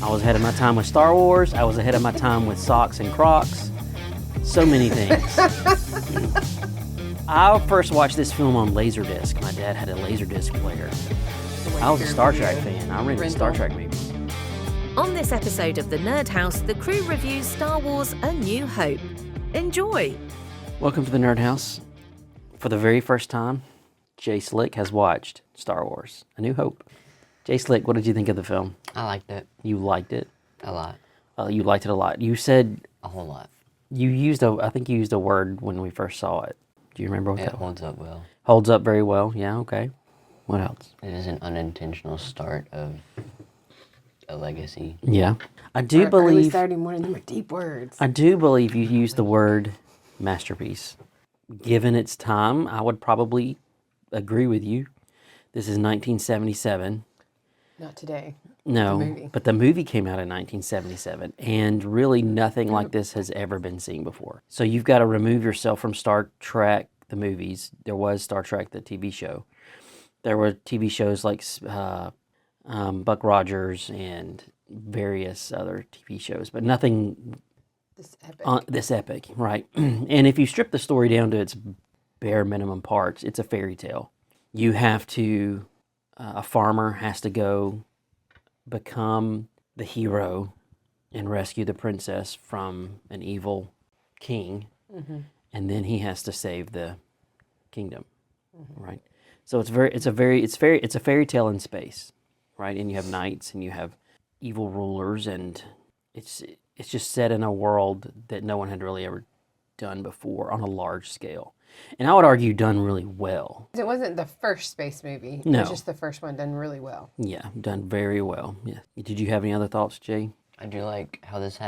I was ahead of my time with Star Wars. I was ahead of my time with socks and Crocs. So many things. I first watched this film on Laserdisc. My dad had a Laserdisc player. I was a Star Trek fan. I rented Star Trek movies. On this episode of The Nerd House, the crew reviews Star Wars A New Hope. Enjoy! Welcome to the Nerd House. For the very first time, Jay Slick has watched Star Wars A New Hope. Jay Slick, what did you think of the film? I liked it. You liked it? A lot. You liked it a lot. You said... A whole lot. I think you used a word when we first saw it. Do you remember what that was? It holds up well. Holds up very well. Yeah, okay. What else? It is an unintentional start of a legacy. Yeah. I do Early believe... Saturday morning, them are deep words. I do believe you used the word masterpiece. Given its time, I would probably agree with you. This is 1977. Not today. No, The movie. but the movie came out in 1977, and really nothing like this has ever been seen before. So you've got to remove yourself from Star Trek, the movies. There was Star Trek, the TV show. There were TV shows like Buck Rogers and various other TV shows, but nothing This epic. right? And if you strip the story down to its bare minimum parts, it's a fairy tale. You have to, a farmer has to go become the hero and rescue the princess from an evil king, and then he has to save the kingdom, right? So it's a fairy tale in space, right? And you have knights and you have evil rulers, and it's just set in a world that no one had really ever done before on a large scale. And I would argue done really well. It wasn't the first space movie. No. It was just the first one done really well. Yeah, done very well. Yeah. Did you have any other thoughts, Jay? I do like how this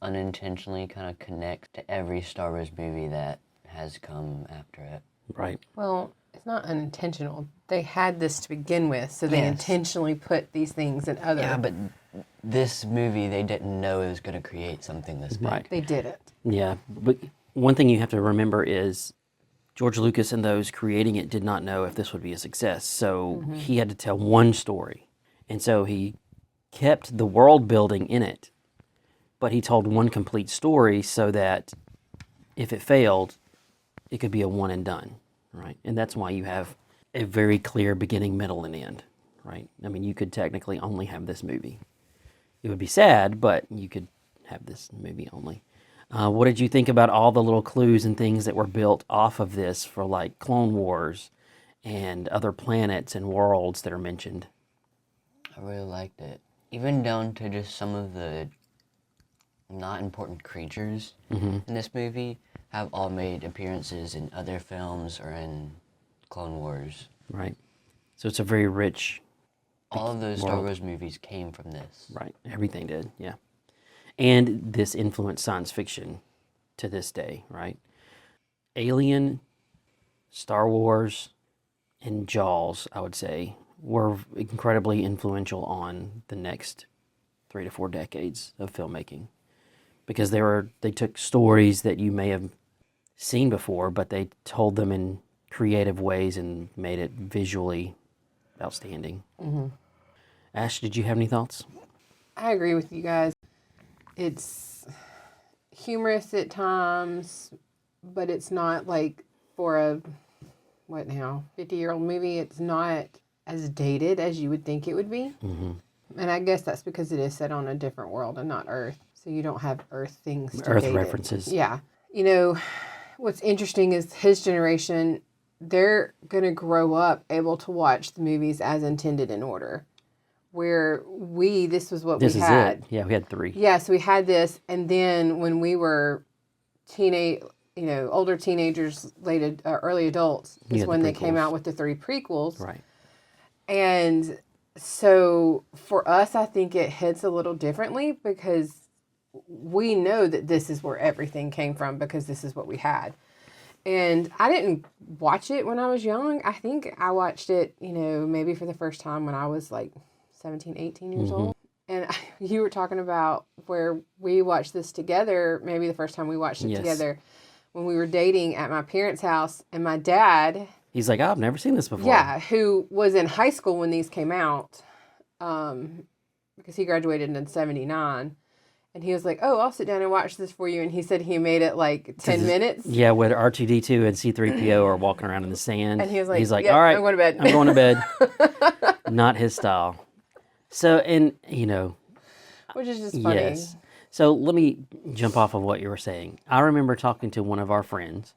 unintentionally kind of connects to every Star Wars movie that has come after it. Right. Well, it's not unintentional. They had this to begin with, so they Yes. intentionally put these things in other. Yeah, but this movie, they didn't know it was going to create something this big. Right. They did it. Yeah, but one thing you have to remember is George Lucas and those creating it did not know if this would be a success. So he had to tell one story. And so he kept the world building in it, but he told one complete story so that if it failed, it could be a one and done, right? And that's why you have a very clear beginning, middle, and end, right? I mean, you could technically only have this movie. It would be sad, but you could have this movie only. What did you think about all the little clues and things that were built off of this for like Clone Wars and other planets and worlds that are mentioned? I really liked it. Even down to just some of the not important creatures in this movie have all made appearances in other films or in Clone Wars. Right. So it's a very rich, All of those Star world. Wars movies came from this. right, everything did, yeah. And this influenced science fiction to this day, right? Alien, Star Wars, and Jaws, I would say, were incredibly influential on the next 3 to 4 decades of filmmaking. Because they took stories that you may have seen before, but they told them in creative ways and made it visually outstanding. Ash, did you have any thoughts? I agree with you guys. It's humorous at times, but it's not like for a, 50-year-old movie, it's not as dated as you would think it would be. And I guess that's because it is set on a different world and not Earth. So you don't have Earth things to Earth date it. references. Yeah. You know, what's interesting is his generation, they're going to grow up able to watch the movies as intended in order. Where this was what This we is had. it. Yeah, we had 3. Yeah, so we had this, and then when we were older teenagers, early adults, You is had the when they came prequels. out with the 3 prequels. Right. And so for us, I think it hits a little differently because we know that this is where everything came from because this is what we had. And I didn't watch it when I was young. I think I watched it, maybe for the first time when I was like 17, 18 years old. And you were talking about where we watched this together, maybe the first time we watched it Yes. together when we were dating at my parents' house. And my dad, He's like, I've never seen this before. yeah, who was in high school when these came out, because he graduated in 79. And he was like, "Oh, I'll sit down and watch this for you." And he said he made it like 10 minutes. Yeah, when R2D2 and C3PO are walking around in the sand. And he was like, he's like, "Yep, all right, I'm going to bed." I'm going to bed. Not his style. So, and, you know, Which is just funny. yes. So let me jump off of what you were saying. I remember talking to one of our friends.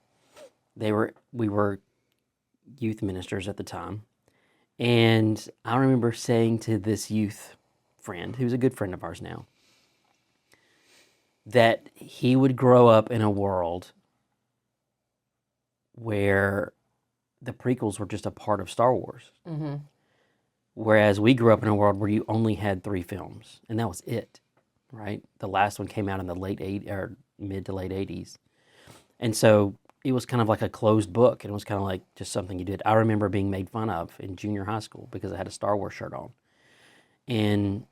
We were youth ministers at the time. And I remember saying to this youth friend, who's a good friend of ours now, that he would grow up in a world where the prequels were just a part of Star Wars. Mm-hmm. Whereas we grew up in a world where you only had 3 films, and that was it, right? The last one came out in the mid to late 80s. And so it was kind of like a closed book, and it was kind of like just something you did. I remember being made fun of in junior high school because I had a Star Wars shirt on. And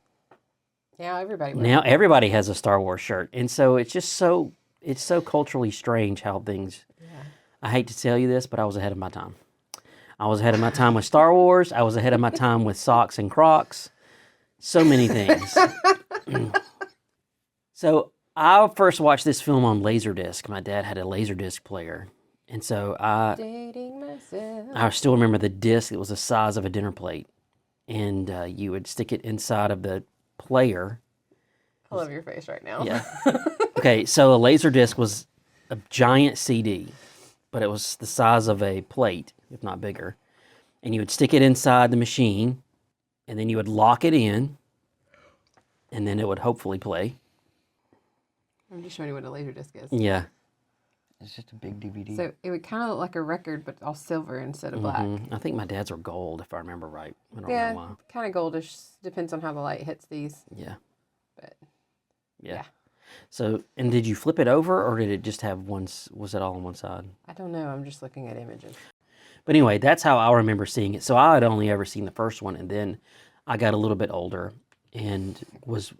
Now everybody will. now everybody has a Star Wars shirt. And so it's just so culturally strange how things, I hate to tell you this, but I was ahead of my time. I was ahead of my time with Star Wars. I was ahead of my time with socks and Crocs. So many things. So I first watched this film on Laserdisc. My dad had a Laserdisc player. And so Dating myself. I still remember the disc. It was the size of a dinner plate. And you would stick it inside of the player. I love your face right now. Yeah. Okay, so a Laserdisc was a giant CD, but it was the size of a plate, if not bigger. And you would stick it inside the machine, and then you would lock it in, and then it would hopefully play. I'm just showing you what a Laserdisc is. Yeah. It's just a big DVD. So it would kind of look like a record, but all silver instead of black. I think my dad's were gold, if I remember right. I don't Yeah, know why. kind of goldish. Depends on how the light hits these. Yeah. But Yeah. So, and did you flip it over, or did it just have was it all on one side? I don't know. I'm just looking at images. But anyway, that's how I remember seeing it. So I had only ever seen the first one, and then I got a little bit older, and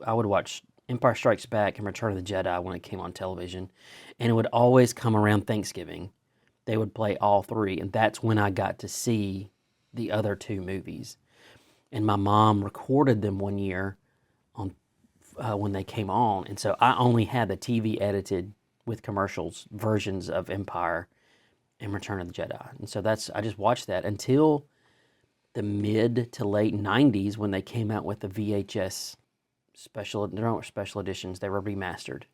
I would watch Empire Strikes Back and Return of the Jedi when it came on television, and it would always come around Thanksgiving. They would play all 3, and that's when I got to see the other 2 movies. And my mom recorded them one year on when they came on, and so I only had the TV edited with commercials versions of Empire and Return of the Jedi. And so I just watched that until the mid to late 90s when they came out with the VHS they weren't special editions, they were remastered.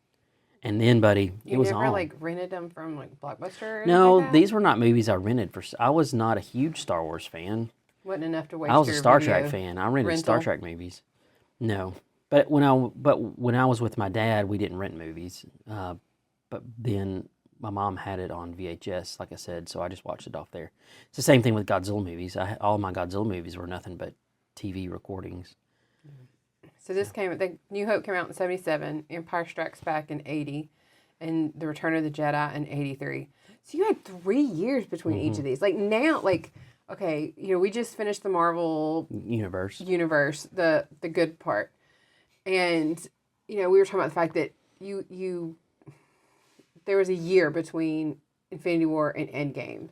And then, buddy, it was You never on. like rented them from like Blockbuster or anything No, like that? these were not movies I rented I was not a huge Star Wars fan. Wasn't enough to waste I was a your Star video Trek fan. I rented Star rental? Trek movies. No. But when I was with my dad, we didn't rent movies. But then my mom had it on VHS, like I said, so I just watched it off there. It's the same thing with Godzilla movies. All my Godzilla movies were nothing but TV recordings. So this New Hope came out in 77, Empire Strikes Back in 80, and The Return of the Jedi in 83. So you had 3 years between each of these. Like now, like, okay, we just finished the Marvel Universe. universe, the good part. And, we were talking about the fact that there was a year between Infinity War and Endgame.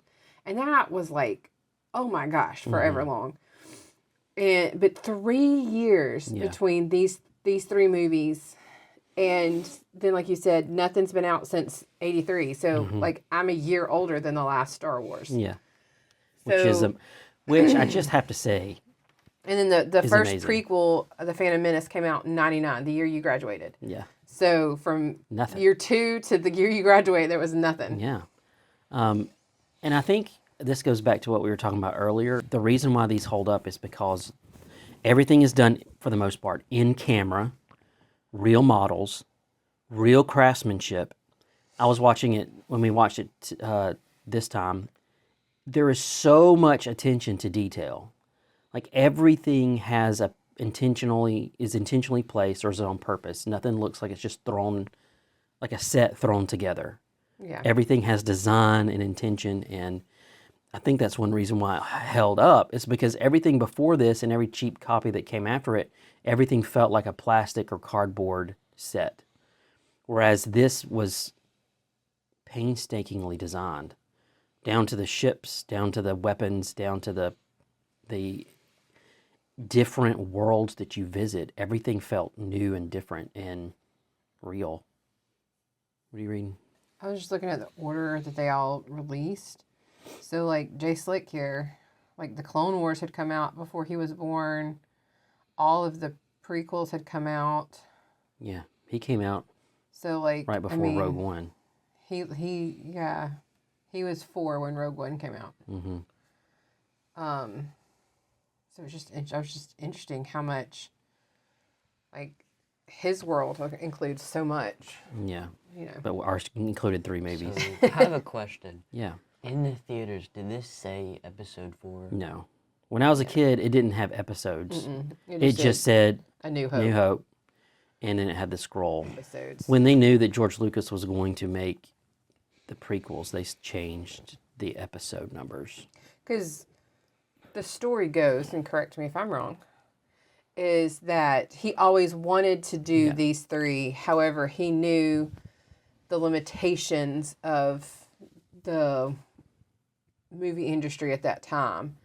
And that was like, oh my gosh, forever long. But 3 years between these 3 movies, and then like you said, nothing's been out since 83. So like I'm a year older than the last Star Wars. Yeah. So, Which I just have to say. And then the first amazing. prequel, The Phantom Menace, came out in 99, the year you graduated. Yeah. So from Nothing. year 2 to the year you graduated, there was nothing. Yeah. And I think this goes back to what we were talking about earlier. The reason why these hold up is because everything is done, for the most part, in camera, real models, real craftsmanship. I was watching it, when we watched it this time, there is so much attention to detail. Like everything is intentionally placed or is on purpose. Nothing looks like it's just thrown, like a set thrown together. Yeah. Everything has design and intention, and I think that's one reason why it held up. Is because everything before this and every cheap copy that came after it, everything felt like a plastic or cardboard set. Whereas this was painstakingly designed, down to the ships, down to the weapons, down to the different worlds that you visit, everything felt new and different and real. What are you reading? I was just looking at the order that they all released. So, like, Jay Slick here, like, the Clone Wars had come out before he was born. All of the prequels had come out. Yeah, he came out So, like, right before Rogue One. He was 4 when Rogue One came out. Mm-hmm. So it was just interesting how much, like, his world includes so much. Yeah, You know. but ours included 3 movies. So, I have a question. Yeah, In the theaters, did this say episode 4? no. When I was a kid, it didn't have episodes. It said just said A New Hope New Hope, and then it had the scroll. episodes. When they knew that George Lucas was going to make the prequels, they changed the episode numbers. Because the story goes, and correct me if I'm wrong, is that he always wanted to do these 3. However, he knew the limitations of the movie industry at that time.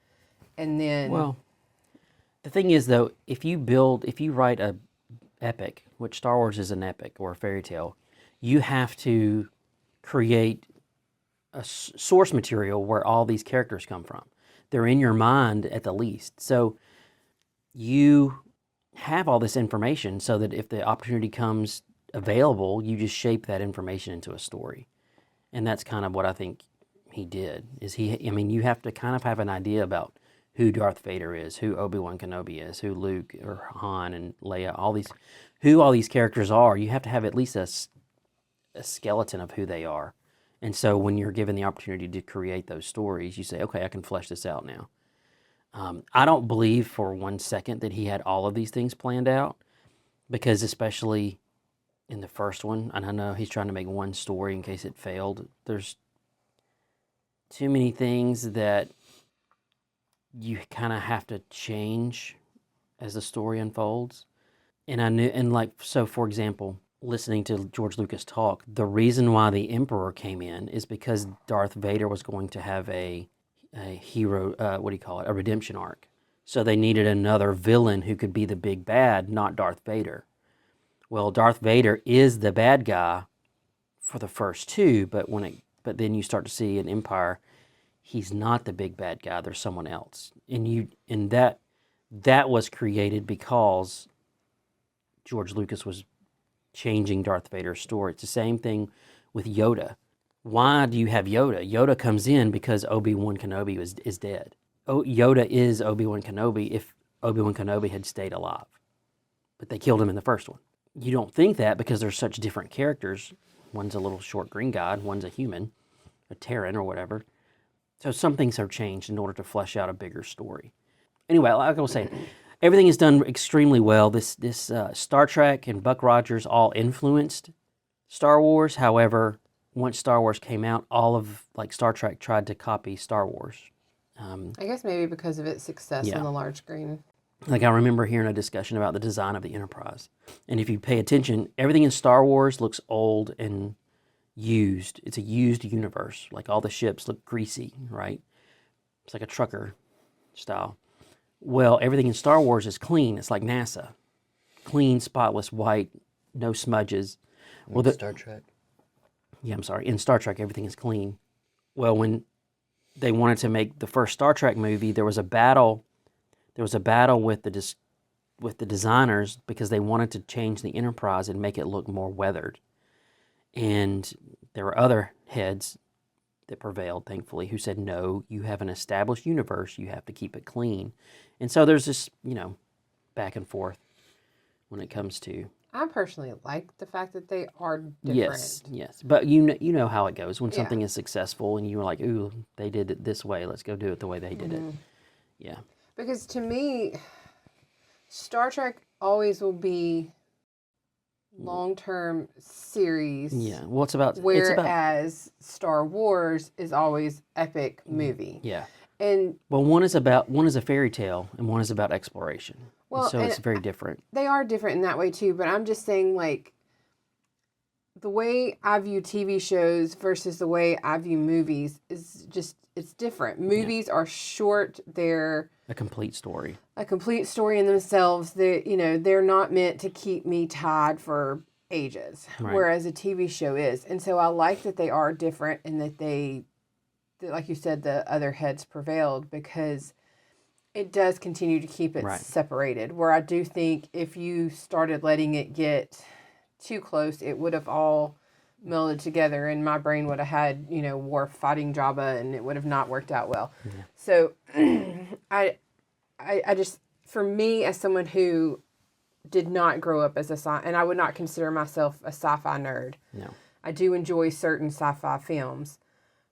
And then, Well, the thing is, though, if you write a epic, which Star Wars is an epic or a fairy tale, you have to create a source material where all these characters come from. They're in your mind at the least. So you have all this information so that if the opportunity comes available, you just shape that information into a story. And that's kind of what I think he did. You have to kind of have an idea about who Darth Vader is, who Obi-Wan Kenobi is, who Luke or Han and Leia, who all these characters are. You have to have at least a skeleton of who they are. And so when you're given the opportunity to create those stories, you say, okay, I can flesh this out now. I don't believe for 1 second that he had all of these things planned out, because especially in the first one, and I know he's trying to make one story in case it failed, there's too many things that you kind of have to change as the story unfolds. So for example, listening to George Lucas talk, the reason why the Emperor came in is because Darth Vader was going to have a hero, a redemption arc. So they needed another villain who could be the big bad, not Darth Vader. Well, Darth Vader is the bad guy for the first 2, but then you start to see in Empire, he's not the big bad guy. There's someone else, and that was created because George Lucas was changing Darth Vader's story. It's the same thing with Yoda. Why do you have Yoda? Yoda comes in because Obi-Wan Kenobi is dead. Yoda is Obi-Wan Kenobi if Obi-Wan Kenobi had stayed alive, but they killed him in the first one. You don't think that because they're such different characters. One's a little short green guy, one's a human, a Terran or whatever. So some things are changed in order to flesh out a bigger story. Anyway, like I was saying, everything is done extremely well. This Star Trek and Buck Rogers all influenced Star Wars. However, once Star Wars came out, all of Star Trek tried to copy Star Wars. I guess maybe because of its success on the large screen. I remember hearing a discussion about the design of the Enterprise. And if you pay attention, everything in Star Wars looks old and used. It's a used universe. Like all the ships look greasy, right? It's like a trucker style. Well, everything in Star Wars is clean. It's like NASA. Clean, spotless, white, no smudges. Well, Star Trek? Yeah, I'm sorry. In Star Trek, everything is clean. Well, when they wanted to make the first Star Trek movie, there was a battle. There was a battle with the designers because they wanted to change the Enterprise and make it look more weathered. And there were other heads that prevailed, thankfully, who said, no, you have an established universe. You have to keep it clean. And so there's this, back and forth when it comes to... I personally like the fact that they are different. Yes. But you know how it goes. When something is successful and you're like, ooh, they did it this way. Let's go do it the way they did it. Yeah. Because to me, Star Trek always will be long-term series. Yeah. Well, it's about... Whereas Star Wars is always epic movie. Yeah. And well, one is a fairy tale and one is about exploration. Well, so it's very different. They are different in that way too, but I'm just saying the way I view TV shows versus the way I view movies is just, it's different. Movies are short. They're A complete story. a complete story in themselves. They're not meant to keep me tied for ages, Right. whereas a TV show is. And so I like that they are different and that like you said, the other heads prevailed, because it does continue to keep it Right. separated. Where I do think if you started letting it get too close, it would have all melded together, and my brain would have had, Worf fighting Jabba, and it would have not worked out well. So I just, for me, as someone who did not grow up as and I would not consider myself a sci-fi nerd. No. I do enjoy certain sci-fi films,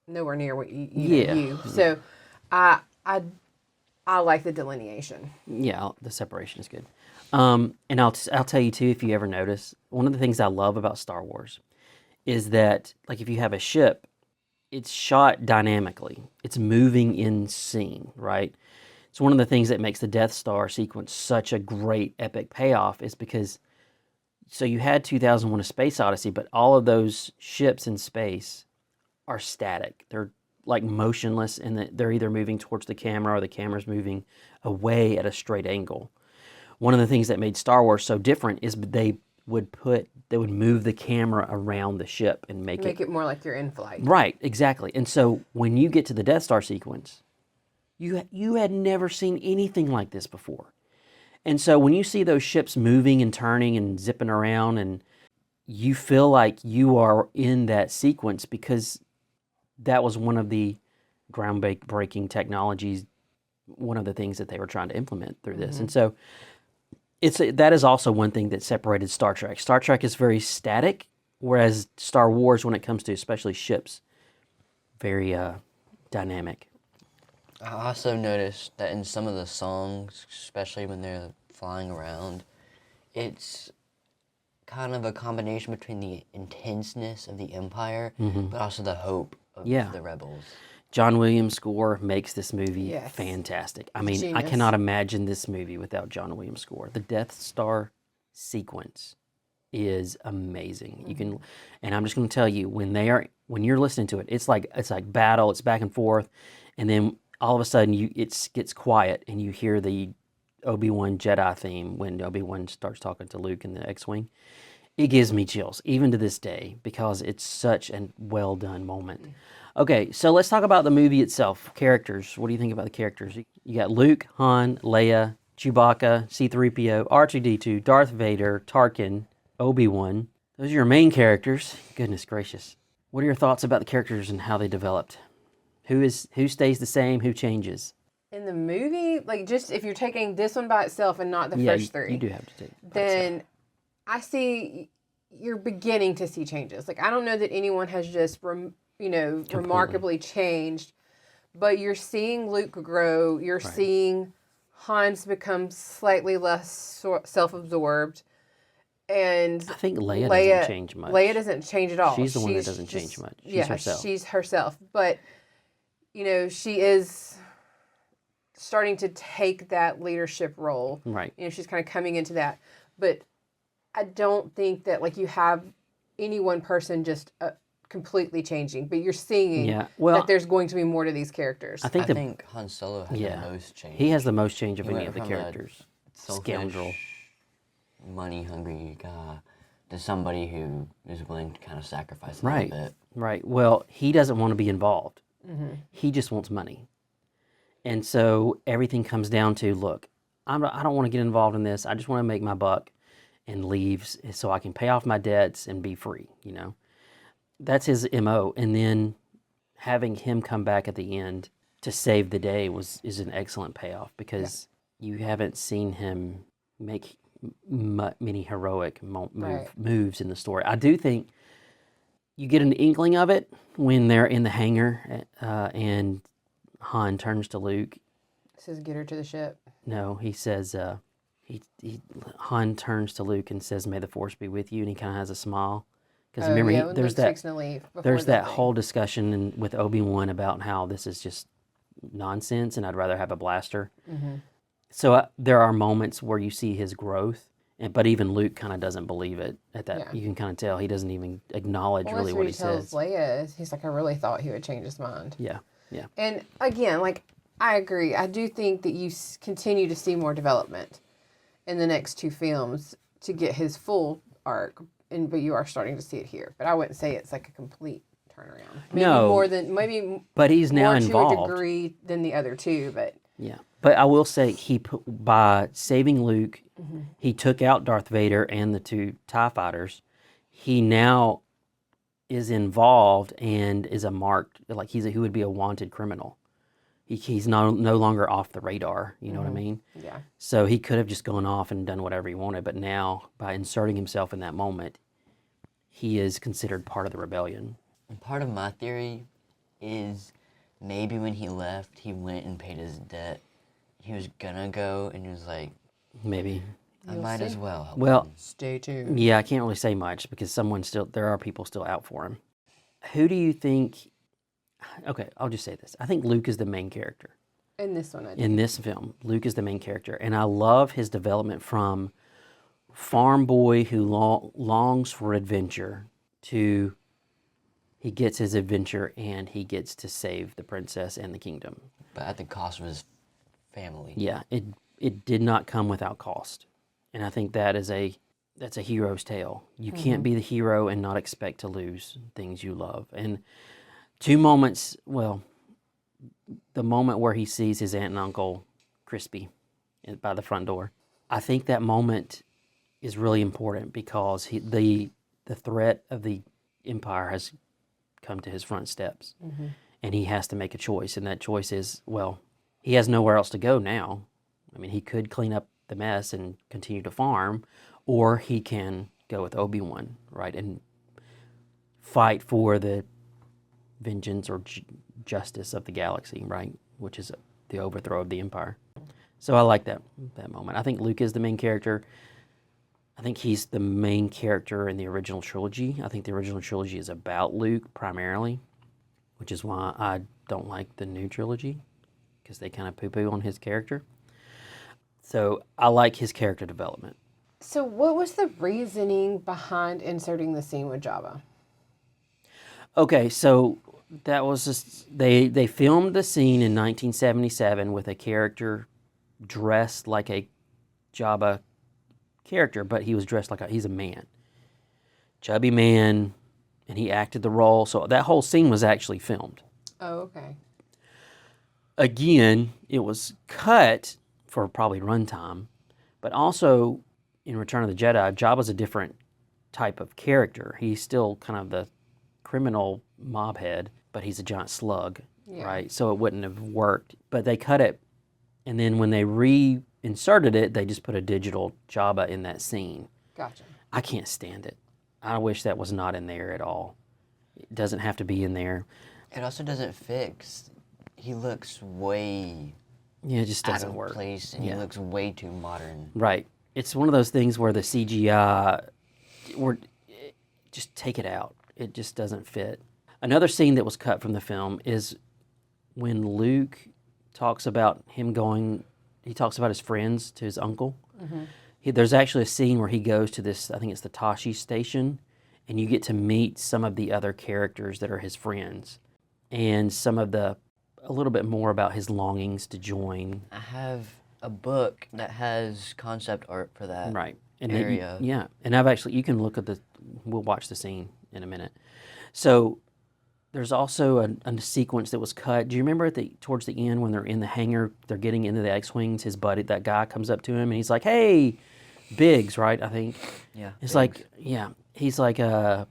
nowhere near what Yeah. you. So I like the delineation. Yeah, the separation is good. And I'll tell you too, if you ever notice, one of the things I love about Star Wars is that, like, if you have a ship, it's shot dynamically. It's moving in scene, right? It's one of the things that makes the Death Star sequence such a great epic payoff, is because, so you had 2001: A Space Odyssey, but all of those ships in space are static. They're like motionless, and they're either moving towards the camera or the camera's moving away at a straight angle. One of the things that made Star Wars so different is they would move the camera around the ship and make it more like you're in flight. right, exactly. And so when you get to the Death Star sequence, you had never seen anything like this before. And so when you see those ships moving and turning and zipping around, and you feel like you are in that sequence, because that was one of the groundbreaking technologies, one of the things that they were trying to implement through this. And so that is also one thing that separated Star Trek. Star Trek is very static, whereas Star Wars, when it comes to especially ships, very dynamic. I also noticed that in some of the songs, especially when they're flying around, it's kind of a combination between the intenseness of the Empire, but also the hope of the rebels. John Williams' score makes this movie Yes. fantastic. I mean, I Genius. cannot imagine this movie without John Williams' score. The Death Star sequence is amazing. You can, and I'm just going to tell you, when you're listening to it, it's like battle. It's back and forth, and then all of a sudden it gets quiet, and you hear the Obi-Wan Jedi theme when Obi-Wan starts talking to Luke in the X-wing. It gives me chills, even to this day, because it's such a well-done moment. Okay, so let's talk about the movie itself. Characters. What do you think about the characters? You got Luke, Han, Leia, Chewbacca, C-3PO, R2-D2, Darth Vader, Tarkin, Obi-Wan. Those are your main characters. Goodness gracious. What are your thoughts about the characters and how they developed? Who stays the same? Who changes? In the movie, like, just if you're taking this one by itself and not the first three, you do have to take it. then I see you're beginning to see changes. Like, I don't know that anyone has just, remarkably changed, but you're seeing Luke grow. You're seeing Han's become slightly less self-absorbed. And I think Leia doesn't change much. Leia doesn't change at all. She's the one that doesn't change much. She's herself. She's herself. But, she is starting to take that leadership role. Right. She's kind of coming into that. But I don't think that, like, you have any one person just completely changing. But you're seeing that there's going to be more to these characters. I think Han Solo has the most change. He has the most change of He any went of the from a characters. selfish, Scoundrel. money-hungry guy to somebody who is willing to kind of sacrifice a Right. little bit. Right. Well, he doesn't want to be involved. He just wants money. And so everything comes down to, look, I don't want to get involved in this. I just want to make my buck and leave so I can pay off my debts and be free, That's his MO. And then having him come back at the end to save the day is an excellent payoff, because you haven't seen him make many heroic moves in the story. I do think you get an inkling of it when they're in the hangar and Han turns to Luke. Says, get her to the ship. No, he says, Han turns to Luke and says, "May the Force be with you," and he kind of has a smile. Because remember, there's that whole discussion with Obi-Wan about how this is just nonsense and I'd rather have a blaster. So there are moments where you see his growth but even Luke kind of doesn't believe it at that. Yeah. You can kind of tell he doesn't even acknowledge Well, really that's what he he tells says. Leia. He's like, I really thought he would change his mind. Yeah, yeah. And again, like, I agree. I do think that you continue to see more development in the next two films to get his full arc, but you are starting to see it here. But I wouldn't say it's like a complete turnaround. Maybe No. more than maybe But he's now more involved. to a degree than the other two. But Yeah, but I will say by saving Luke, he took out Darth Vader and the two TIE fighters. He now is involved and is a marked, like he would be a wanted criminal. He's no longer off the radar. You know what I mean? yeah, So he could have just gone off and done whatever he wanted, but now by inserting himself in that moment, he is considered part of the rebellion. And part of my theory is maybe when he left, he went and paid his debt. He was gonna go, and he was like, Maybe. I You'll might see. as well help Well, him. stay tuned. yeah, I can't really say much because there are people still out for him. Who do you think? Okay, I'll just say this. I think Luke is the main character In this one, I do. in this film. Luke is the main character, and I love his development from farm boy who longs for adventure to he gets his adventure and he gets to save the princess and the kingdom. But at the cost of his family. Yeah, it did not come without cost, and I think that's a hero's tale. You can't be the hero and not expect to lose things you love. And two moments, well, the moment where he sees his aunt and uncle Crispy by the front door, I think that moment is really important because the threat of the Empire has come to his front steps, and he has to make a choice, and that choice is, well, he has nowhere else to go now. I mean, he could clean up the mess and continue to farm, or he can go with Obi-Wan, right, and fight for the vengeance or justice of the galaxy, right, which is the overthrow of the Empire. So I like that moment. I think Luke is the main character. I think he's the main character in the original trilogy. I think the original trilogy is about Luke primarily, which is why I don't like the new trilogy, because they kind of poo-poo on his character. So I like his character development. So, what was the reasoning behind inserting the scene with Jabba? Okay, so that was just, they filmed the scene in 1977 with a character dressed like a Jabba character, but he was dressed like he's a man. Chubby man, and he acted the role. So that whole scene was actually filmed. Oh, okay. Again, it was cut for probably runtime, but also in Return of the Jedi, Jabba's a different type of character. He's still kind of the criminal mob head, but he's a giant slug, Yeah. right? So it wouldn't have worked. But they cut it, and then when they reinserted it, they just put a digital Jabba in that scene. Gotcha. I can't stand it. I wish that was not in there at all. It doesn't have to be in there. It also doesn't fix. He looks way Yeah, it just out doesn't of work. place, and Yeah. he looks way too modern. Right. It's one of those things where the CGI, just take it out. It just doesn't fit. Another scene that was cut from the film is when Luke talks about he talks about his friends to his uncle. There's actually a scene where he goes to this, I think it's the Tashi station, and you get to meet some of the other characters that are his friends, and a little bit more about his longings to join. I have a book that has concept art for that. Right. And area. Yeah. And you can look at we'll watch the scene in a minute. So there's also a sequence that was cut. Do you remember towards the end when they're in the hangar, they're getting into the X-Wings, his buddy, that guy comes up to him and he's like, "Hey, Biggs," right? I think. Yeah. It's Biggs. like, yeah, he's like, I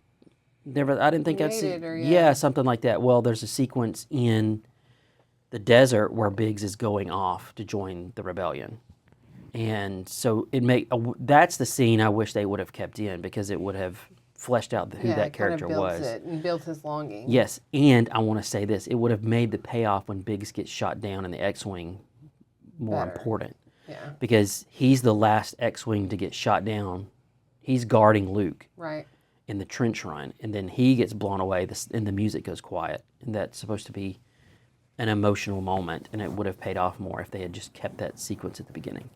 didn't think I'd see. Waited or Yeah, something like that. Well, there's a sequence in the desert where Biggs is going off to join the rebellion. And so that's the scene I wish they would have kept in, because it would have fleshed out who that it kind character of built was. it and built his longing. Yes, and I want to say this, it would have made the payoff when Biggs gets shot down in the X-Wing more Better. important, Yeah. because he's the last X-Wing to get shot down. He's guarding Luke Right. in the trench run, and then he gets blown away, and the music goes quiet, and that's supposed to be an emotional moment, and it would have paid off more if they had just kept that sequence at the beginning.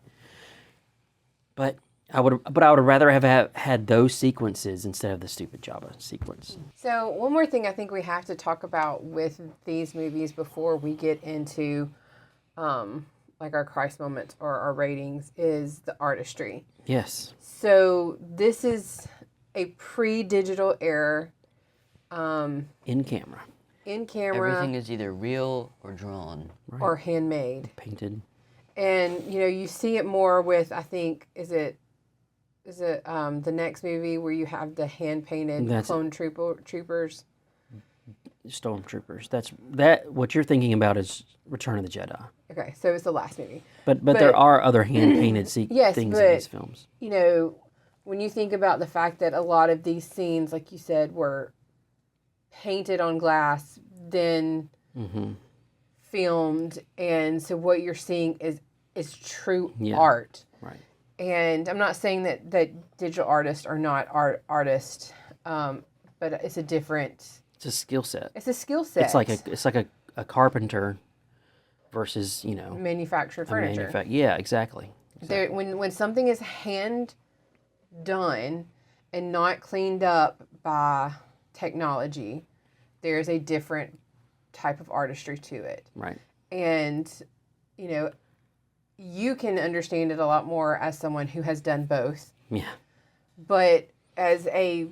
But I would rather have had those sequences instead of the stupid Jabba sequence. So one more thing I think we have to talk about with these movies before we get into like our Christ moments or our ratings is the artistry. Yes. So this is a pre-digital era. In camera. In camera. Everything is either real or drawn. Or handmade. Painted. And, you see it more with, I think, is it the next movie where you have the hand-painted clone troopers? Stormtroopers. What you're thinking about is Return of the Jedi. Okay, so it's the last movie. But there are other hand-painted yes, things but, in these films. When you think about the fact that a lot of these scenes, like you said, were painted on glass, then filmed, and so what you're seeing is true art. Right. And I'm not saying that digital artists are not artists, but it's a different. It's a skill set. It's a skill set. It's like a carpenter versus manufactured furniture. Yeah, exactly. There, when something is hand done and not cleaned up by technology, there's a different type of artistry to it. Right. And you can understand it a lot more as someone who has done both. Yeah. But as a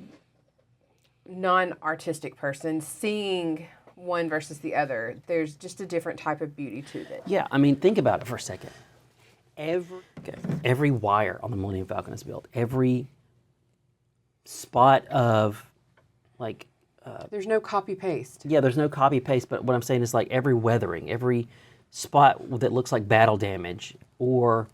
non-artistic person, seeing one versus the other, there's just a different type of beauty to it. Yeah, I mean, think about it for a second. Every wire on the Millennium Falcon is built. Every spot of, like... there's no copy-paste. Yeah, there's no copy-paste, but what I'm saying is like every weathering, every spot that looks like battle damage, or,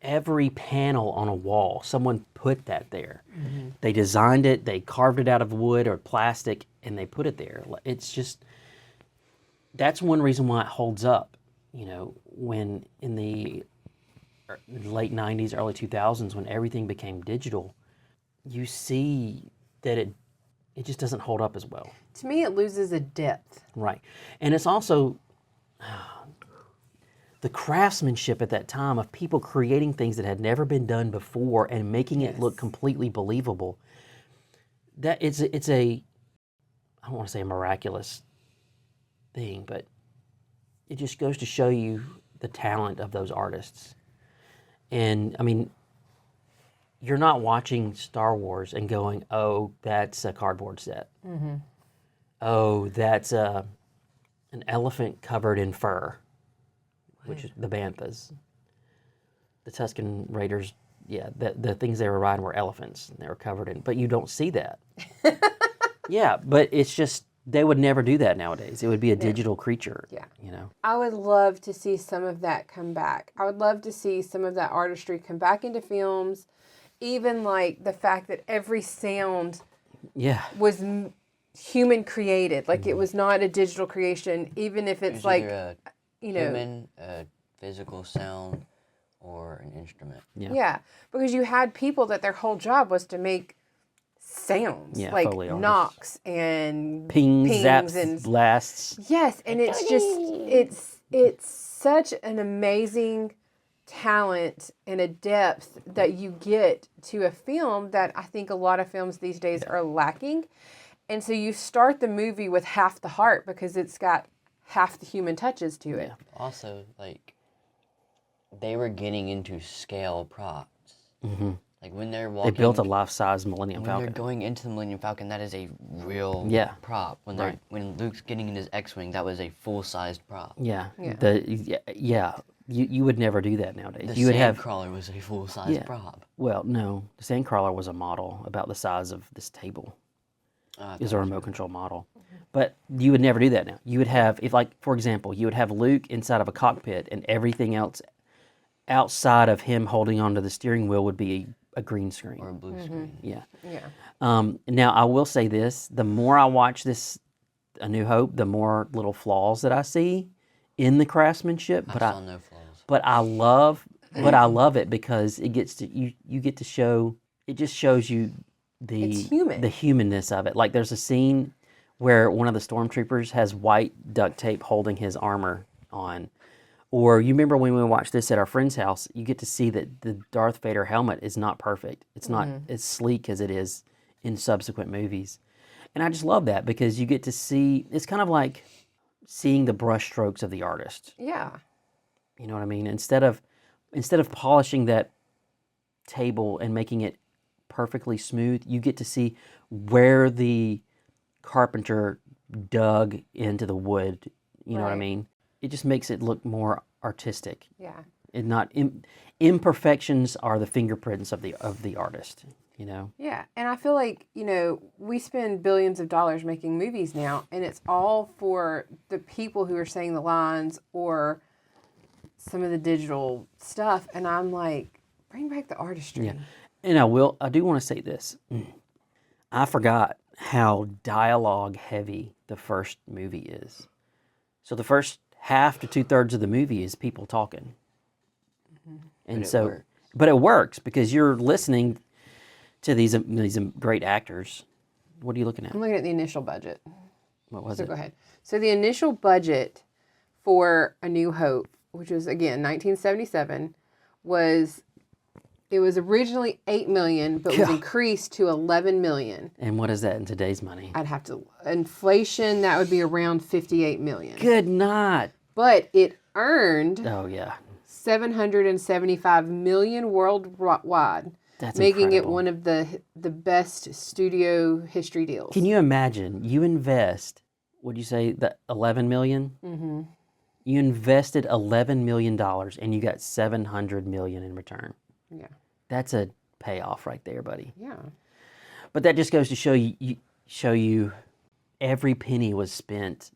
every panel on a wall, someone put that there. Mm-hmm. They designed it, they carved it out of wood or plastic, and they put it there. It's just, that's one reason why it holds up. When in the late 90s, early 2000s, when everything became digital, you see that it just doesn't hold up as well. To me, it loses a depth. Right. And it's also the craftsmanship at that time of people creating things that had never been done before and making it look completely believable. That it's a I don't want to say a miraculous thing, but it just goes to show you the talent of those artists. And I mean, you're not watching Star Wars and going, "Oh, that's a cardboard set." Mm-hmm. "Oh, that's an elephant covered in fur," which is the Banthas. The Tusken Raiders, the things they were riding were elephants, and they were covered in. But you don't see that. Yeah, but it's just they would never do that nowadays. It would be a digital creature. Yeah. I I would love to see some of that come back. I would love to see some of that artistry come back into films. Even like the fact that every sound was human created. Like it was not a digital creation, even if it's like, human, a physical sound, or an instrument. Yeah, because you had people that their whole job was to make sounds, like knocks and pings, zaps, and blasts. Yes, and it's just it's such an amazing talent and a depth that you get to a film that I think a lot of films these days are lacking. And so you start the movie with half the heart because it's got half the human touches to it. Also, like, they were getting into scale props. Mm-hmm. Like when they're walking, they built a life-size Millennium Falcon. When they're going into the Millennium Falcon, that is a real prop. When when Luke's getting in his X-wing, that was a full-sized prop. Yeah. You would never do that nowadays. The Sandcrawler was a full-sized prop. Well, no, the Sandcrawler was a model about the size of this table. It was a remote control model. But you would never do that now. You would have, for example, you would have Luke inside of a cockpit and everything else outside of him holding onto the steering wheel would be a green screen. Or a blue screen. Yeah. Yeah. Now, I will say this. The more I watch this A New Hope, the more little flaws that I see in the craftsmanship. I saw no flaws. But I love it because it gets to you get to show, it just shows you the humanness of it. Like there's a scene where one of the stormtroopers has white duct tape holding his armor on, Or you remember when we watched this at our friend's house, you get to see that the Darth Vader helmet is not perfect. It's not as sleek as it is in subsequent movies. And I just love that because you get to see, it's kind of like seeing the brushstrokes of the artist. Yeah. You know what I mean? Instead of polishing that table and making it perfectly smooth, you get to see where the carpenter dug into the wood. You know what I Right. mean? It just makes it look more artistic. Yeah. And not imperfections are the fingerprints of the artist. You know? Yeah, and I feel like, we spend billions of dollars making movies now, and it's all for the people who are saying the lines or some of the digital stuff, and I'm like, bring back the artistry. Yeah. And I do want to say this. I forgot how dialogue heavy the first movie is. So the first half to 2/3 of the movie is people talking. And but it works because you're listening to these great actors. What are you looking at? I'm looking at the initial budget. What was So it? go ahead. So the initial budget for A New Hope, which was, again, 1977, was originally $8 million, but was Yeah. increased to $11 million. And what is that in today's money? I'd have to, inflation, that would be around $58 million. Good night. But it earned Oh yeah, $775 million worldwide, that's making incredible. it one of the best studio history deals. Can you imagine? You invest. Would you say that 11 million? Mm-hmm. You invested $11 million and you got 700 million in return. Yeah. That's a payoff right there, buddy. Yeah. But that just goes to show you every penny was spent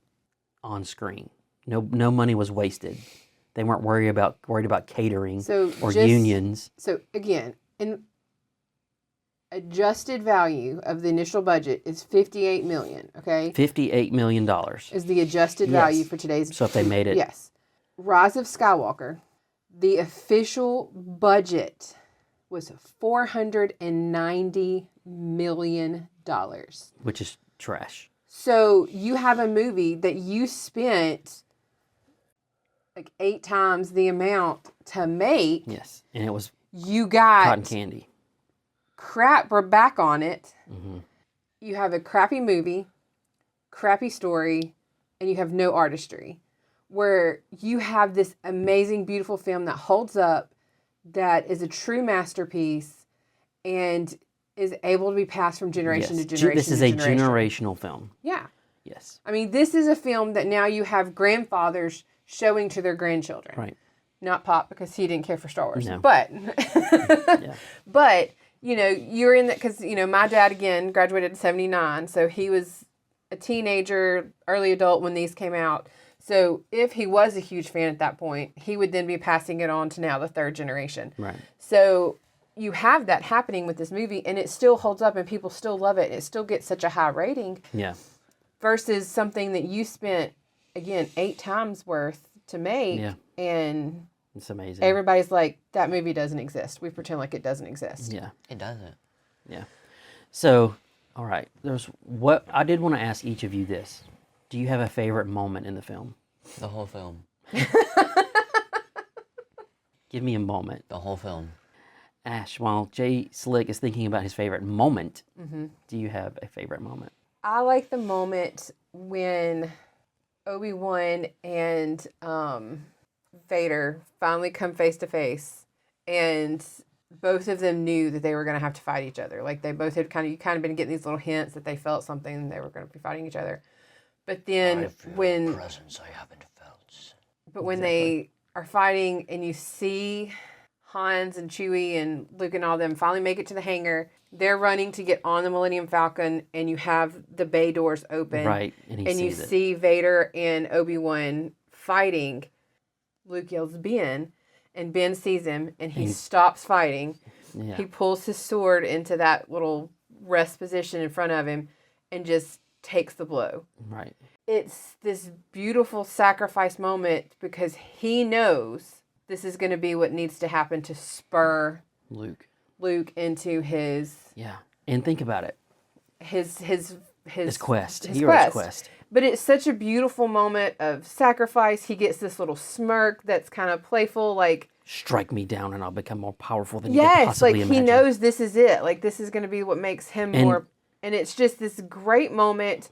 on screen. No money was wasted. They weren't worried about catering So or just- unions. So again, an adjusted value of the initial budget is $58 million. Okay, $58 million. is the adjusted Yes. value for today's. So if they made it, Yes, Rise of Skywalker, the official budget was $490 million. which is trash. So you have a movie that you spent like 8 times the amount to make. Yes, and it was You got cotton candy. crap back on it. Mm-hmm. You have a crappy movie, crappy story, and you have no artistry. Where you have this amazing, beautiful film that holds up, that is a true masterpiece, and is able to be passed from generation Yes. to generation. This is to a generation. generational film. Yeah. Yes. I mean, this is a film that now you have grandfathers showing to their grandchildren. Right. Not Pop, because he didn't care for Star Wars. No. But, Yeah. but, you're in that, because, my dad, again, graduated in 79, so he was a teenager, early adult when these came out. So if he was a huge fan at that point, he would then be passing it on to now the third generation. Right. So you have that happening with this movie, and it still holds up, and people still love it. It still gets such a high rating Yeah. versus something that you spent, again, 8 times worth to make, Yeah. and It's amazing. everybody's like, that movie doesn't exist. We pretend like it doesn't exist. Yeah. It doesn't. Yeah. So, all right. What I did want to ask each of you this. Do you have a favorite moment in the film? The whole film. Give me a moment. The whole film. Ash, while Jay Slick is thinking about his favorite moment, Mm-hmm. do you have a favorite moment? I like the moment when Obi-Wan and Vader finally come face to face, and both of them knew that they were going to have to fight each other. Like, they both had kind of been getting these little hints that they felt something, and they were going to be fighting each other. But then when presence I haven't felt. When they are fighting and you see Hans and Chewie and Luke and all them finally make it to the hangar, they're running to get on the Millennium Falcon, and you have the bay doors open. Right, and he And you sees it. see Vader and Obi-Wan fighting. Luke yells, Ben, and Ben sees him, and he stops fighting. Yeah. He pulls his sword into that little rest position in front of him and just takes the blow. Right. It's this beautiful sacrifice moment because he knows this is going to be what needs to happen to spur Luke. Luke into his Yeah. And think about it. his His quest. his Hero's quest. quest. But it's such a beautiful moment of sacrifice. He gets this little smirk that's kind of playful, like, Strike me down and I'll become more powerful than you could yes, possibly like imagine. he knows this is it. Like this is going to be what makes him more. And it's just this great moment.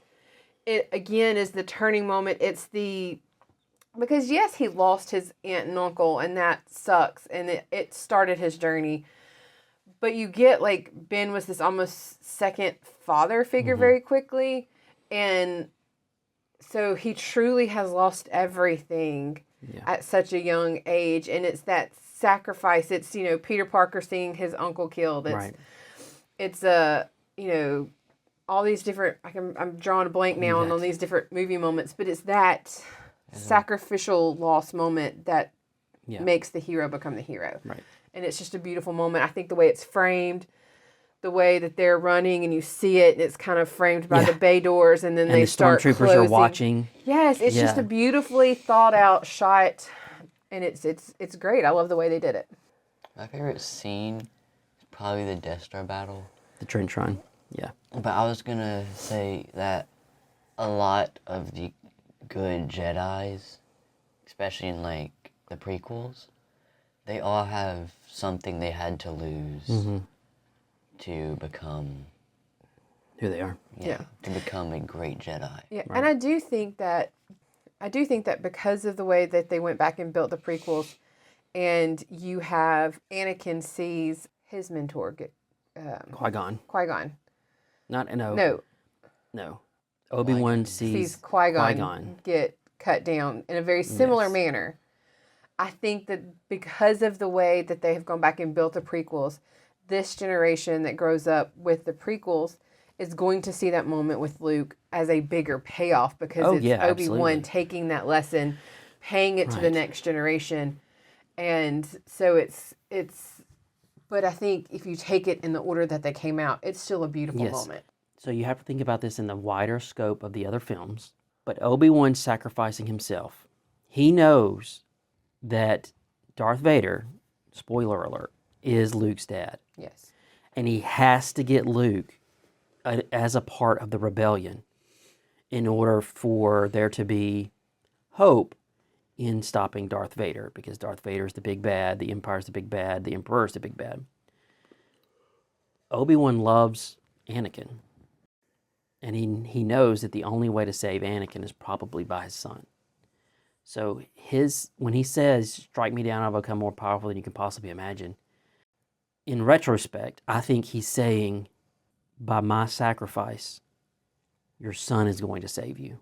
It again is the turning moment. It's because yes, he lost his aunt and uncle, and that sucks. And it started his journey. But you get like Ben was this almost second father figure very quickly, and so he truly has lost everything at such a young age, and it's that sacrifice. It's Peter Parker seeing his uncle killed. It's all these different. I'm drawing a blank now on these different movie moments, but it's that sacrificial loss moment that makes the hero become the hero. Right. And it's just a beautiful moment. I think the way it's framed, the way that they're running and you see it, and it's kind of framed by the bay doors, and then they start stormtroopers closing. are watching. Yes, it's just a beautifully thought out shot, and it's great. I love the way they did it. My favorite scene is probably the Death Star battle. The trench run. Yeah. But I was gonna say that a lot of the good Jedis, especially in like the prequels, they all have something they had to lose to become Who they are. to become a great Jedi. Yeah, and I do think that because of the way that they went back and built the prequels, and you have Anakin sees his mentor get Qui-Gon. Qui-Gon. No. Obi-Wan Sees sees Qui-Gon get cut down in a very similar manner. I think that because of the way that they have gone back and built the prequels, this generation that grows up with the prequels is going to see that moment with Luke as a bigger payoff, because it's Obi-Wan taking that lesson, paying it to the next generation. And so it's but I think if you take it in the order that they came out, it's still a beautiful moment. So you have to think about this in the wider scope of the other films. But Obi-Wan sacrificing himself, he knows that Darth Vader, spoiler alert, is Luke's dad. Yes. And he has to get Luke as a part of the rebellion in order for there to be hope in stopping Darth Vader, because Darth Vader is the big bad, the Empire's the big bad, the Emperor's the big bad. Obi-Wan loves Anakin, and he knows that the only way to save Anakin is probably by his son. So when he says, "Strike me down, I'll become more powerful than you can possibly imagine," in retrospect, I think he's saying, by my sacrifice, your son is going to save you.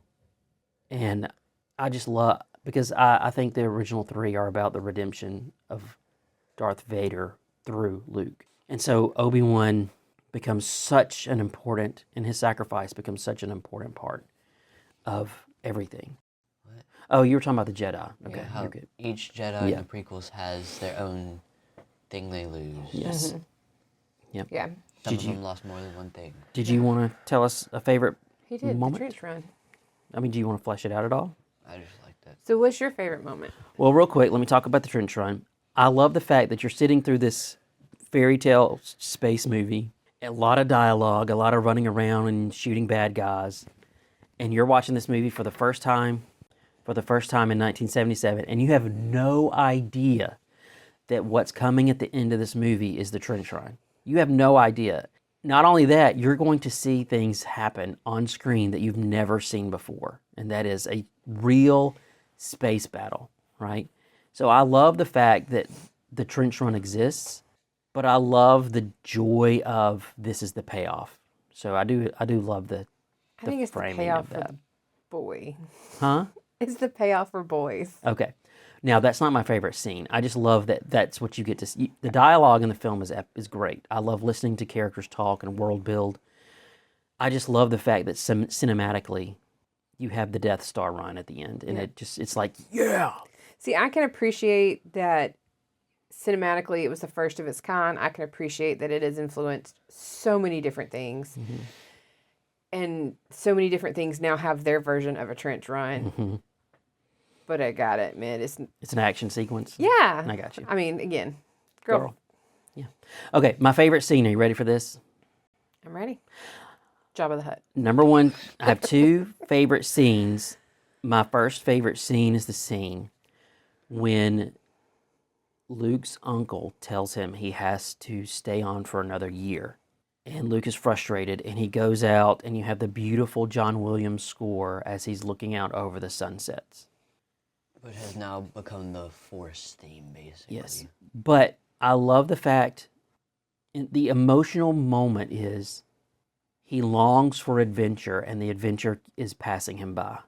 And I just love, because I think the original three are about the redemption of Darth Vader through Luke. And so Obi-Wan becomes such an important, and his sacrifice becomes such an important part of everything. What? Oh, you were talking about the Jedi. Okay, How you're good. each Jedi in the prequels has their own thing they lose. Yes. Yep. Yeah. Some of them lost more than one thing. Did you want to tell us a favorite He did moment? the trench run. I mean, do you want to flesh it out at all? I just liked it. So what's your favorite moment? Well, real quick, let me talk about the trench run. I love the fact that you're sitting through this fairy tale space movie, a lot of dialogue, a lot of running around and shooting bad guys, and you're watching this movie for the first time in 1977, and you have no idea that what's coming at the end of this movie is the trench run. You have no idea. Not only that, you're going to see things happen on screen that you've never seen before, and that is a real space battle, right? So I love the fact that the trench run exists, but I love the joy of this is the payoff. So I do love the I think it's the framing payoff of for that. the boy. Huh? It's the payoff for boys. Okay. Now, that's not my favorite scene. I just love that that's what you get to see. The dialogue in the film is great. I love listening to characters talk and world build. I just love the fact that cinematically you have the Death Star run at the end. And it's like, yeah. See, I can appreciate that cinematically it was the first of its kind. I can appreciate that it has influenced so many different things. Mm-hmm. And so many different things now have their version of a trench run. Mm-hmm. But I gotta admit, it's an action sequence. yeah. I got you. I mean, again, girl. Yeah. Okay, my favorite scene. Are you ready for this? I'm ready. Jabba the Hutt. Number one, I have two favorite scenes. My first favorite scene is the scene when Luke's uncle tells him he has to stay on for another year. And Luke is frustrated, and he goes out, and you have the beautiful John Williams score as he's looking out over the sunsets. But has now become the Force theme, basically. Yes. But I love the fact, the emotional moment is he longs for adventure, and the adventure is passing him by.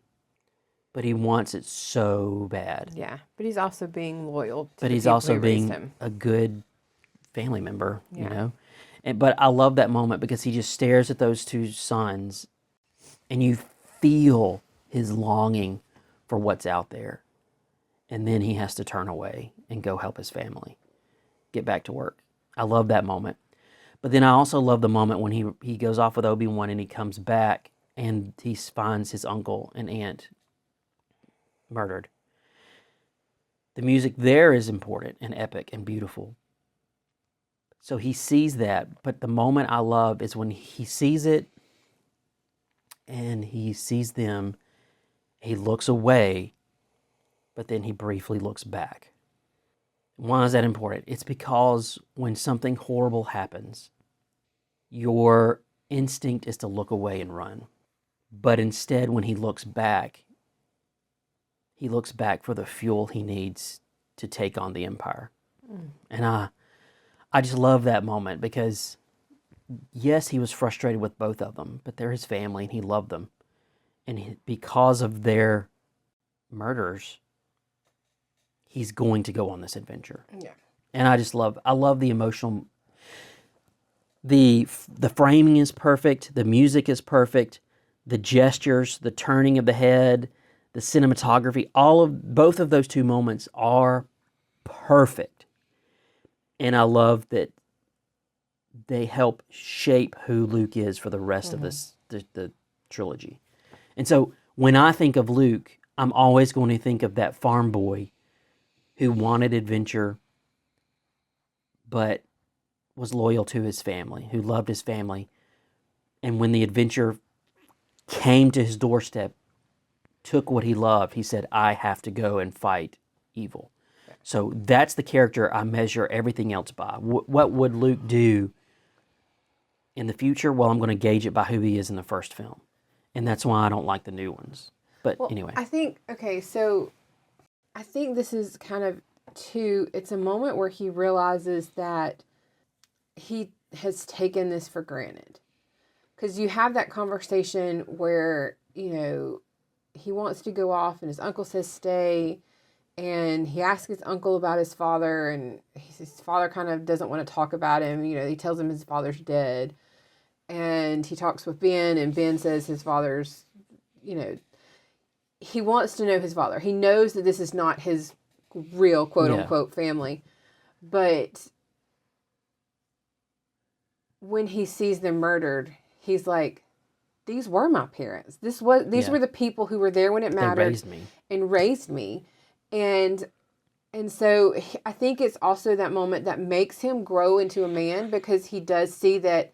But he wants it so bad. Yeah, but he's also being loyal to But the he's people also who raised being him. a good family member, you Yeah. know? But I love that moment because he just stares at those two sons, and you feel his longing for what's out there. And then he has to turn away and go help his family, get back to work. I love that moment. But then I also love the moment when he goes off with Obi-Wan and he comes back and he finds his uncle and aunt murdered. The music there is important and epic and beautiful. So he sees that, but the moment I love is when he sees it and he sees them, he looks away, but then he briefly looks back. Why is that important? It's because when something horrible happens, your instinct is to look away and run. But instead, when he looks back for the fuel he needs to take on the Empire. And I just love that moment because, yes, he was frustrated with both of them, but they're his family and he loved them. And because of their murders, he's going to go on this adventure. Yeah. And I love the emotional, the framing is perfect, the music is perfect, the gestures, the turning of the head, the cinematography, both of those two moments are perfect. And I love that they help shape who Luke is for the rest of the trilogy. And so when I think of Luke, I'm always going to think of that farm boy who wanted adventure, but was loyal to his family, who loved his family. And when the adventure came to his doorstep, took what he loved, he said, I have to go and fight evil. So that's the character I measure everything else by. What would Luke do in the future? Well, I'm going to gauge it by who he is in the first film. And that's why I don't like the new ones. But anyway. I think this is kind of it's a moment where he realizes that he has taken this for granted. Because you have that conversation where, he wants to go off and his uncle says stay. And he asks his uncle about his father, and his father kind of doesn't want to talk about him. He tells him his father's dead. And he talks with Ben, and Ben says his father's, he wants to know his father. He knows that this is not his real quote-unquote family. But when he sees them murdered, he's like, these were my parents. These were the people who were there when it mattered. They raised me. And raised me. And so I think it's also that moment that makes him grow into a man, because he does see that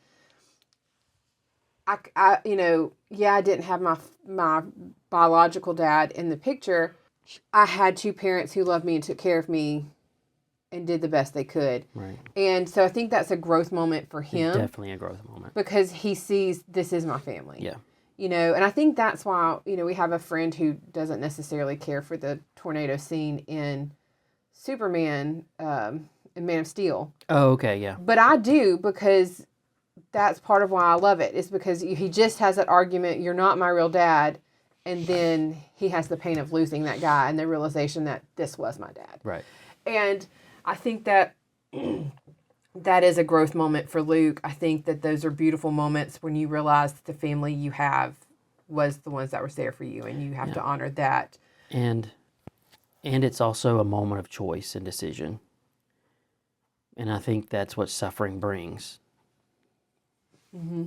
I didn't have my biological dad in the picture. I had two parents who loved me and took care of me and did the best they could. Right. And so I think that's a growth moment for him. Definitely a growth moment. Because he sees, this is my family. Yeah. And I think that's why, we have a friend who doesn't necessarily care for the tornado scene in Superman and Man of Steel. Oh, okay, yeah. But I do, because that's part of why I love it. It's because he just has that argument, you're not my real dad. And then he has the pain of losing that guy and the realization that this was my dad. Right. And I think that that is a growth moment for Luke. I think that those are beautiful moments when you realize that the family you have was the ones that were there for you, and you have to honor that. And it's also a moment of choice and decision. And I think that's what suffering brings. Mm-hmm.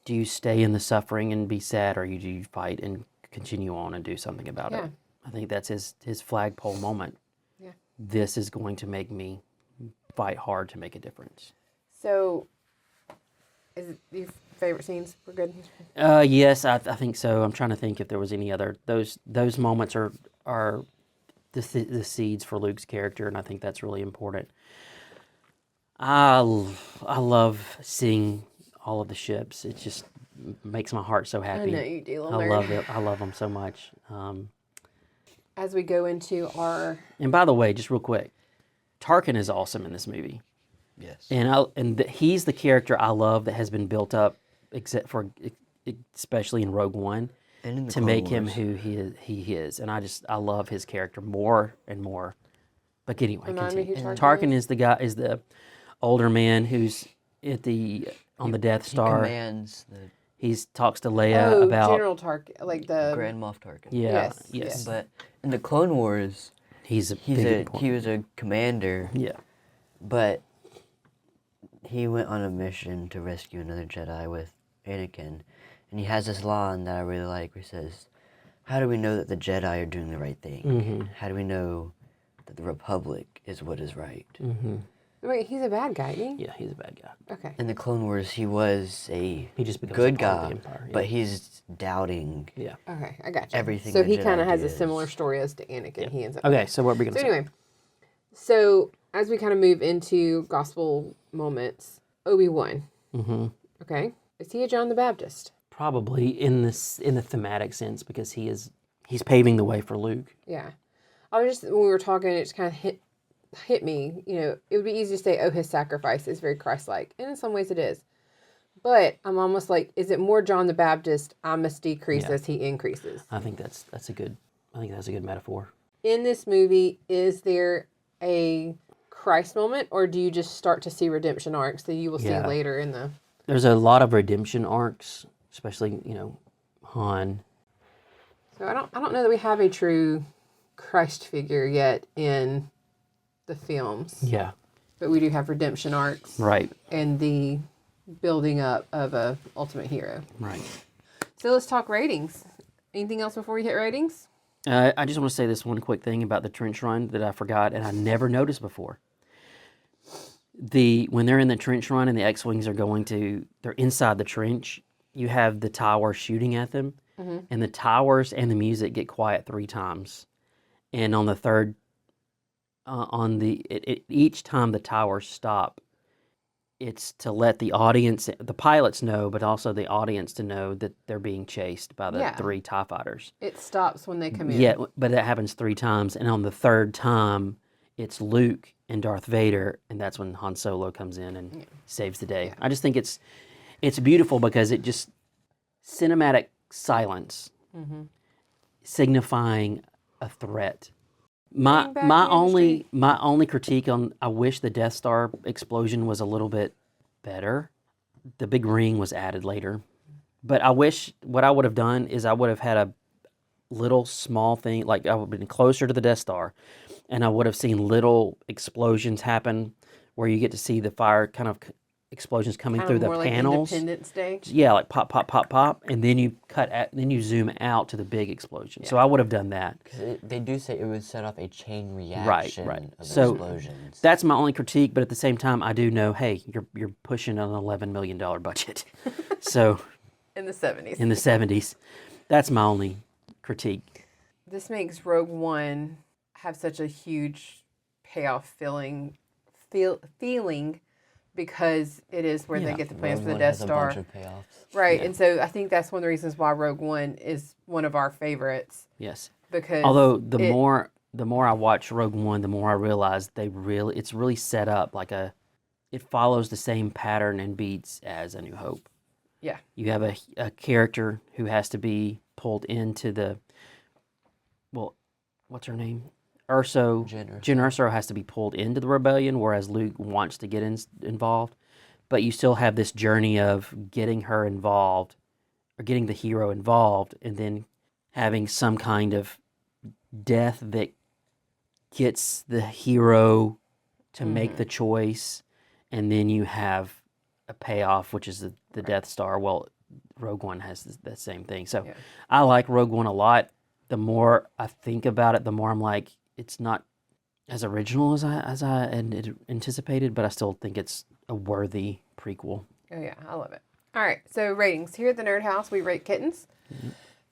Do you stay in the suffering and be sad, or do you fight and continue on and do something about it? I think that's his flagpole moment. Yeah. This is going to make me fight hard to make a difference. So, you favorite scenes were good. Yes, I think so. I'm trying to think if there was any other. Those moments are the seeds for Luke's character, and I think that's really important. I love seeing all of the ships. It just makes my heart so happy. I know you do, little I nerd. love it. I love them so much. As we go into our And by the way, just real quick, Tarkin is awesome in this movie, Yes. and he's the character I love that has been built up, except for especially in Rogue One, And in the to Clone make him Wars. who he is. And I love his character more and more. But anyway, Remind me continue. who Tarkin is the older man who's on the Death He Star. commands the He talks to Leia about General Tarkin, like the Grand Moff Tarkin. yeah, Yes, yes. But in the Clone Wars, He's he was a commander, yeah. but he went on a mission to rescue another Jedi with Anakin, and he has this line that I really like where he says, "How do we know that the Jedi are doing the right thing? Mm-hmm. How do we know that the Republic is what is right?" Mm-hmm. Wait, he's a bad guy, isn't he? Yeah, he's a bad guy. Okay. In the Clone Wars, he was a He just becomes good a part of guy, the Empire. Yeah. but he's doubting yeah. Okay, I got you. everything So the he Jedi kind of has a is. similar story as to Anakin. He ends up. Okay, so what are we gonna So say? anyway, so as we kind of move into gospel moments, Obi-Wan. Mm-hmm. Okay, is he a John the Baptist? Probably in the thematic sense because he's paving the way for Luke. Yeah. I was just when we were talking, it just kind of hit me. You know, it would be easy to say, "Oh, his sacrifice is very Christ-like," and in some ways it is. But I'm almost like, is it more John the Baptist? I must decrease Yeah. as he increases. I think that's a good metaphor. In this movie, is there a Christ moment, or do you just start to see redemption arcs that you will see Yeah. later in the? There's a lot of redemption arcs, especially Han. So I don't know that we have a true Christ figure yet in the films, Yeah, but we do have redemption arcs right, and the building up of a ultimate hero. right. So let's talk ratings. Anything else before we hit ratings? I just want to say this one quick thing about the trench run that I forgot and I never noticed before. When they're in the trench run and the X-wings they're inside the trench. You have the tower shooting at them, and the towers and the music get quiet 3 times, and on the third, each time the towers stop, it's to let the audience, the pilots know, but also the audience to know that they're being chased by the Yeah. 3 TIE fighters. It stops when they come in. Yeah, but that happens 3 times, and on the third time, it's Luke and Darth Vader, and that's when Han Solo comes in and saves the day. I just think it's beautiful because it just cinematic silence, signifying a threat. My Bring back my the only industry. my only critique on I wish the Death Star explosion was a little bit better. The big ring was added later, but I wish what I would have done is I would have had a little small thing, like I would have been closer to the Death Star, and I would have seen little explosions happen where you get to see the fire kind of explosions coming Kind through of the more like panels. Independence Day. Yeah, like pop, pop, pop, pop, and then then you zoom out to the big explosion. So I would have done that. 'Cause they do say it would set off a chain reaction right. of So, explosions. That's my only critique, but at the same time, I do know, hey, you're pushing an $11 million budget. So In the 70s. in the 70s, that's my only critique. This makes Rogue One have such a huge payoff feeling because it is where they Yeah. get the plans Rogue for the One Death has Star. a bunch of payoffs. Right. Yeah. And so I think that's one of the reasons why Rogue One is one of our favorites Yes. because Although the more I watch Rogue One, the more I realize it's really set up like it follows the same pattern and beats as A New Hope. yeah. You have a character who has to be pulled into what's her name? Urso. Jyn Erso. Erso has to be pulled into the rebellion, whereas Luke wants to get involved. But you still have this journey of getting her involved, or getting the hero involved, and then having some kind of death that gets the hero to make the choice, and then you have a payoff, which is the Death Star. Well, Rogue One has that same thing. So Yeah. I like Rogue One a lot. The more I think about it, the more I'm like, it's not as original as I had anticipated, but I still think it's a worthy prequel. Oh yeah, I love it. All right, so ratings. Here at the Nerd House, we rate Kittens.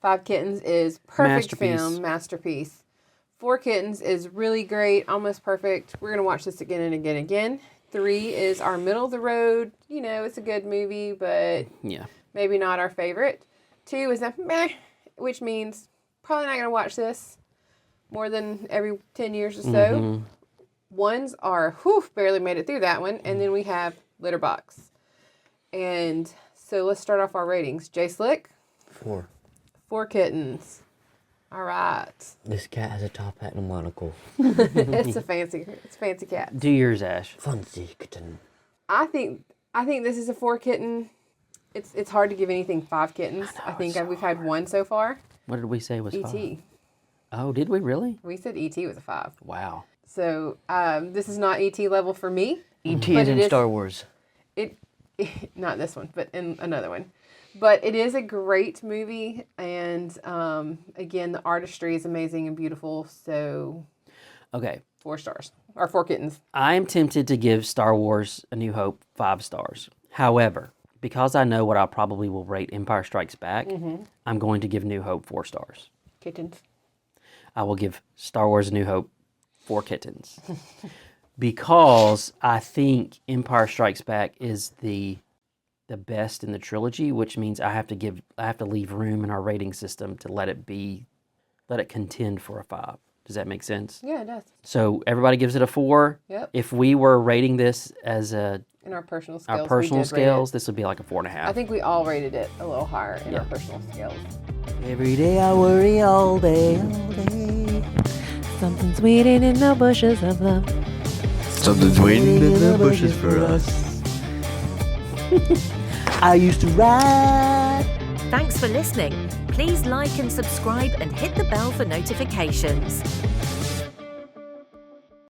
5 Kittens is perfect film, masterpiece. 4 Kittens is really great, almost perfect. We're going to watch this again and again and again. 3 is our middle of the road. You know, it's a good movie, but Yeah. maybe not our favorite. 2 is a meh, which means probably not going to watch this more than every 10 years or so. 1s are, barely made it through that one. And then we have Litterbox. And so let's start off our ratings. Jay Slick? 4. 4 Kittens. All right. This cat has a top hat and a monocle. It's a fancy cat. Do yours, Ash. Fancy kitten. I think this is a 4 kitten. It's hard to give anything 5 kittens. I think we've had 1 so far. What did we say was 5? E.T. Oh, did we really? We said E.T. was a 5. Wow. So this is not E.T. level for me. E.T. But is in it is- Star Wars. Not this one, but in another one. But it is a great movie, and again, the artistry is amazing and beautiful. So Okay. 4 stars or 4 kittens. I am tempted to give Star Wars A New Hope 5 stars. However, because I know what I probably will rate Empire Strikes Back, I'm going to give New Hope 4 stars. Kittens. I will give Star Wars A New Hope 4 kittens. Because I think Empire Strikes Back is the best in the trilogy, which means I have to leave room in our rating system to let it contend for a 5. Does that make sense? Yeah, it does. So everybody gives it a 4. Yep. If we were rating this as In our personal scales. our we personal did rate it. scales, this would be like a 4.5. I think we all rated it a little higher in our personal scales. Every day I worry all day, all day. Something's waiting in the bushes of love. Something's waiting in the bushes for us. I used to ride. Thanks for listening. Please like and subscribe and hit the bell for notifications.